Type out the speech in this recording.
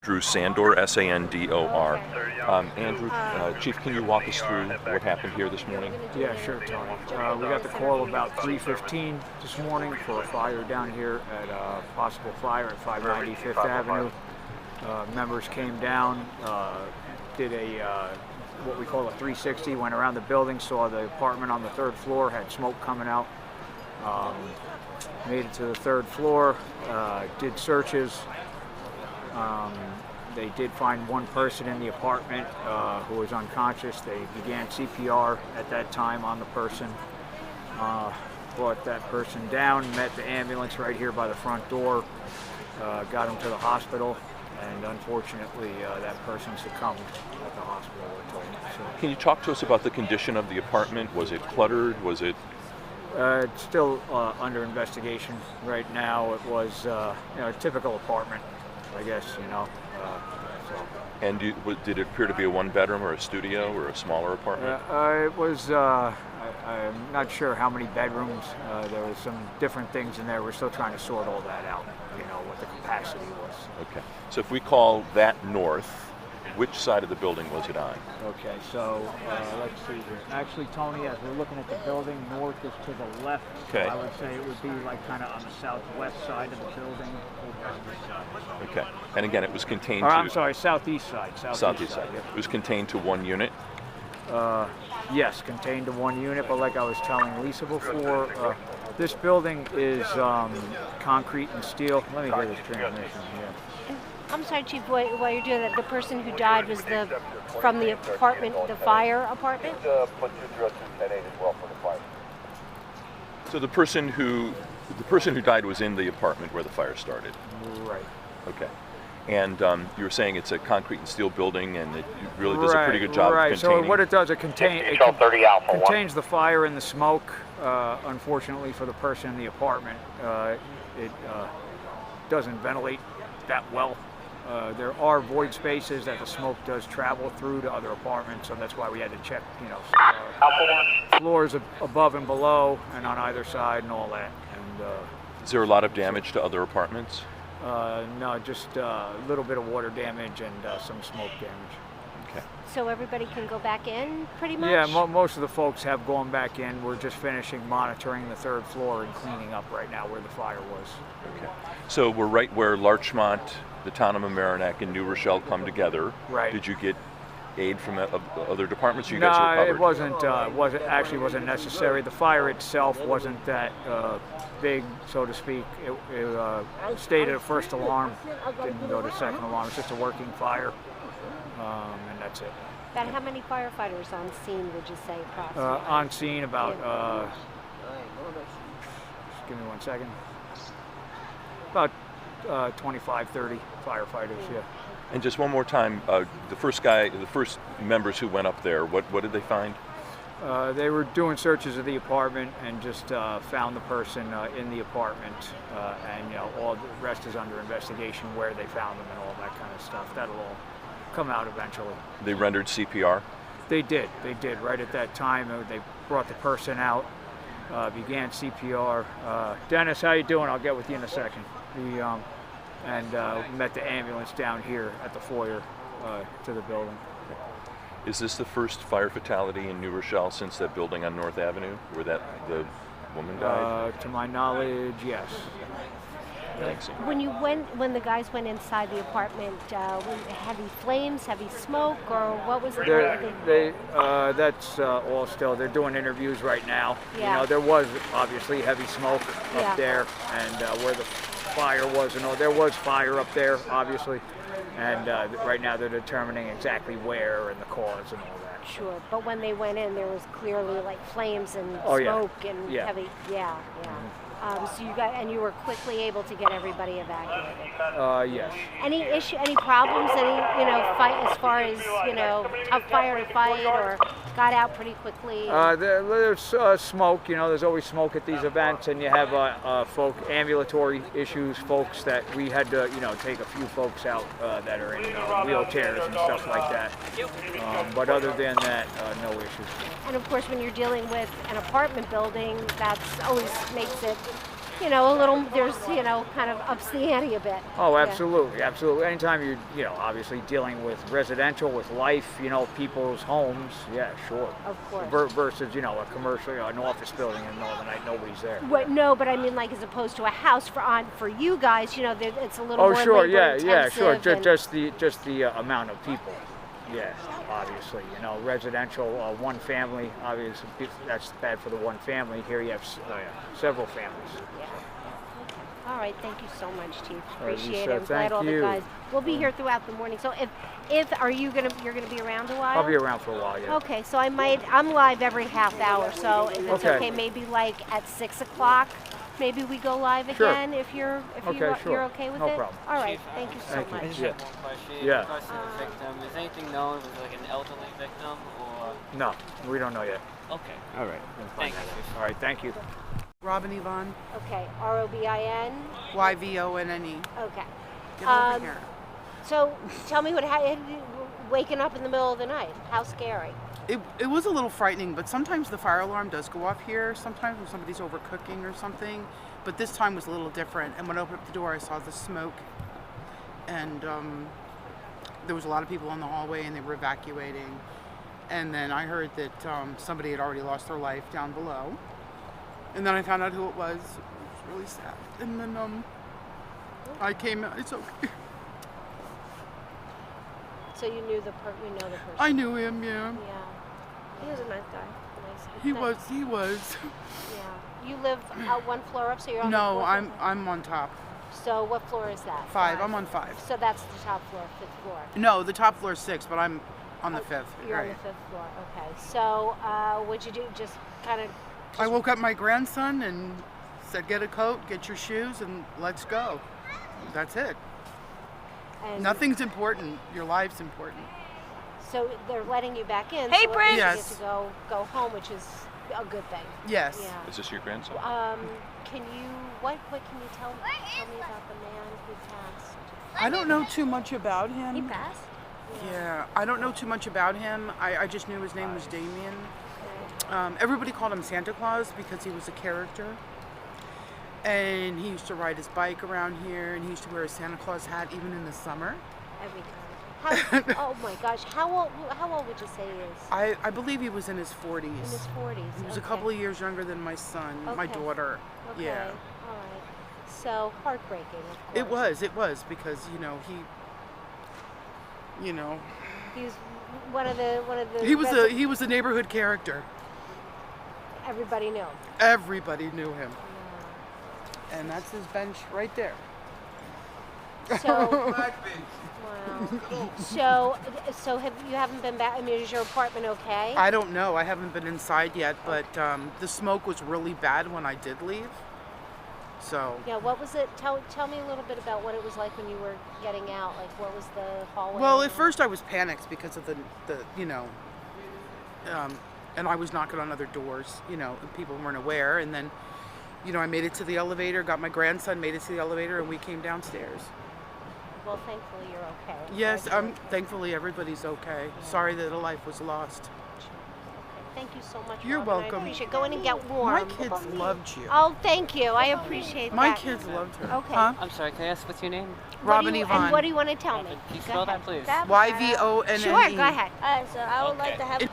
Andrew Sandor, S-A-N-D-O-R. Andrew, Chief, can you walk us through what happened here this morning? Yeah, sure, Tony. We got the call about 3:15 this morning for a fire down here at a possible fire at 590 Fifth Avenue. Members came down, did a what we call a 360, went around the building, saw the apartment on the third floor, had smoke coming out. Made it to the third floor, did searches. They did find one person in the apartment who was unconscious. They began CPR at that time on the person. Brought that person down, met the ambulance right here by the front door, got him to the hospital, and unfortunately that person succumbed at the hospital, we're told. So, can you talk to us about the condition of the apartment? Was it cluttered? Was it... It's still under investigation right now. It was a typical apartment, I guess, so. And did it appear to be a one-bedroom or a studio or a smaller apartment? It was, I'm not sure how many bedrooms. There was some different things in there. We're still trying to sort all that out, what the capacity was. Okay. So if we call that north, which side of the building was it on? Okay, so let's see here. Actually, Tony, as we're looking at the building, north is to the left. Okay. So I would say it would be like kind of on the southwest side of the building. Okay. And again, it was contained to... to... I'm sorry, southeast side. Southeast side. Yep. It was contained to one unit? Yes, contained to one unit, but like I was telling Lisa before, this building is concrete and steel. Let me get this transmission here. I'm sorry, Chief, while you're doing that, the person who died was from the apartment, the fire apartment? So the person who died was in the apartment where the fire started? Right. Okay. And you were saying it's a concrete and steel building, and it really does a pretty good job of containing... So what it does, it contains the fire and the smoke. Unfortunately for the person in the apartment, it doesn't ventilate that well. There are void spaces that the smoke does travel through to other apartments, so that's why we had to check, floors above and below and on either side and all that. And is there a lot of damage to other apartments? No, just a little bit of water damage and some smoke damage. Okay. So everybody can go back in, pretty much? Yeah, most of the folks have gone back in. We're just finishing monitoring the third floor and cleaning up right now where the fire was. Okay. So we're right where Larchmont, the town of Mamaroneck, and New Rochelle come together. Right. Did you get aid from other departments? You no, guys were covered? It wasn't necessary. The fire itself wasn't that big, so to speak. It stayed at a first alarm, didn't go to second alarm. It's just a working fire, and that's it. About how many firefighters on scene would you say approximately? On scene, about, just give me 1 second, about 25, 30 firefighters, yeah. And just one more time, the first members who went up there, what did they find? They were doing searches of the apartment and just found the person in the apartment, and all the rest is under investigation, where they found them and all that kind of stuff. That'll all come out eventually. They rendered CPR? They did right at that time. They brought the person out, began CPR. Dennis, how you doing? I'll get with you in a second. And met the ambulance down here at the foyer to the building. Is this the first fire fatality in New Rochelle since that building on North Avenue where the woman died? To my knowledge, yes. Thanks. When the guys went inside the apartment, heavy flames, heavy smoke, or what was it? That's all still. They're doing interviews right now. Yeah. There was obviously heavy smoke up there, and where the fire was, there was fire up there, obviously, and right now they're determining exactly where and the cause and all that. Sure, but when they went in, there was clearly like flames and smoke and heavy. Yeah. So you were quickly able to get everybody evacuated. Yes. Any problems? Fight as far as tough fire to fight, or got out pretty quickly? There's smoke. There's always smoke at these events, and you have ambulatory issues, folks that we had to take a few folks out that are in wheelchairs and stuff like that. But other than that, no issues. And of course, when you're dealing with an apartment building, that's always makes it you know, a little, there's, you know, kind of ups the ante a bit. Oh, Yeah. absolutely, absolutely. Anytime you're, you know, obviously dealing with residential, with life, you know, people's homes, yeah, sure. Of course. Versus, you know, a commercial, you know, an office building in the middle of the night, nobody's there. What, no, but I mean, like, as opposed to a house for you guys, you know, it's a little Oh, more sure, yeah, labor-intensive sure. and- Just the amount of people. Yeah, obviously, you know, residential, one family, obviously, that's bad for the one family. Here you have several families. Yeah. All right, thank you so much, Chief. All right, Appreciate Lisa, it. I'm glad thank all you. the guys. We'll be here throughout the morning. So if are you you're gonna be around a while? I'll be around for a while, yeah. Okay, so I'm live every half hour. So if it's Okay. okay, maybe like at 6 o'clock, maybe we go live Sure. again if you're Okay, sure. you're okay with No it. problem. All right, Chief, thank you so thank you. I much. just Yeah. have one question. Yeah. In regards to the victim, is anything known if it's like an elderly victim or? No, we don't know yet. Okay. All right. Thank you. All right, thank you. Robin Yvonne, Okay, ROBIN. YVONNE. Okay. Get over here. So tell me waking up in the middle of the night. How scary. It was a little frightening, but sometimes the fire alarm does go off here. Sometimes when somebody's overcooking or something. But this time was a little different. And when I opened up the door, I saw the smoke. And there was a lot of people in the hallway and they were evacuating. And then I heard that somebody had already lost their life down below. And then I found out who it was. It was really sad. And then I came out. It's okay. So you know the person. I knew him, yeah. Yeah. He was a nice guy. Nice. He nice. was. Yeah. You live one floor up, so you're on the No, fourth I'm floor? I'm on top. So what floor is that? 5. I'm on 5. So that's the top floor, 5th floor. No, the top floor is 6, but I'm on the 5th. You're on the 5th floor. Okay. So what'd you do? Just kind of. I woke up my grandson and said, "Get a coat, get your shoes, and let's go." That's it. And Nothing's important. Your life's important. So they're letting you back in. Hey, so Brent. You Yes. get to go home, which is a good thing. Yes. Yeah. Is this your grandson? Can you what can you tell me about the man who passed? I don't know too much about him. He passed. Yeah, I don't know too much about him. I just knew his name was Damien. Everybody called him Santa Claus because he was a character. And he used to ride his bike around here, and he used to wear a Santa Claus hat even in the summer. Every time. Oh my gosh! How old would you say he is? I believe he was in his 40s. In his 40s. He was a couple of years younger than my son, my Okay. daughter. Okay. Yeah. All right. So heartbreaking, of course. It was because, he He's one of the. he was a neighborhood character. Everybody knew. Everybody knew him. And that's his bench right there. So. Wow. So you haven't been back? I mean, is your apartment okay? I don't know. I haven't been inside yet, but the smoke was really bad when I did leave. So. Yeah. What was it? Tell me a little bit about what it was like when you were getting out. Like, what was the hallway? Well, like? at first I was panicked because of the and I was knocking on other doors, and people weren't aware. And then, I made it to the elevator, got my grandson, made it to the elevator, and we came downstairs. Well, thankfully you're okay. Yes, thankfully everybody's okay. Yeah. Sorry that a life was lost. Okay. Thank you so much. You're Robin. welcome. I appreciate it. Go in and get warm. My kids loved you. Oh, thank you. I appreciate My that. kids loved her. Okay. Huh? I'm sorry, can I ask what's your name? Robin And Yvonne. what do you want to tell me? Can you Go spell ahead. that, please? YVONNE. Sure, go ahead. So I would like to have.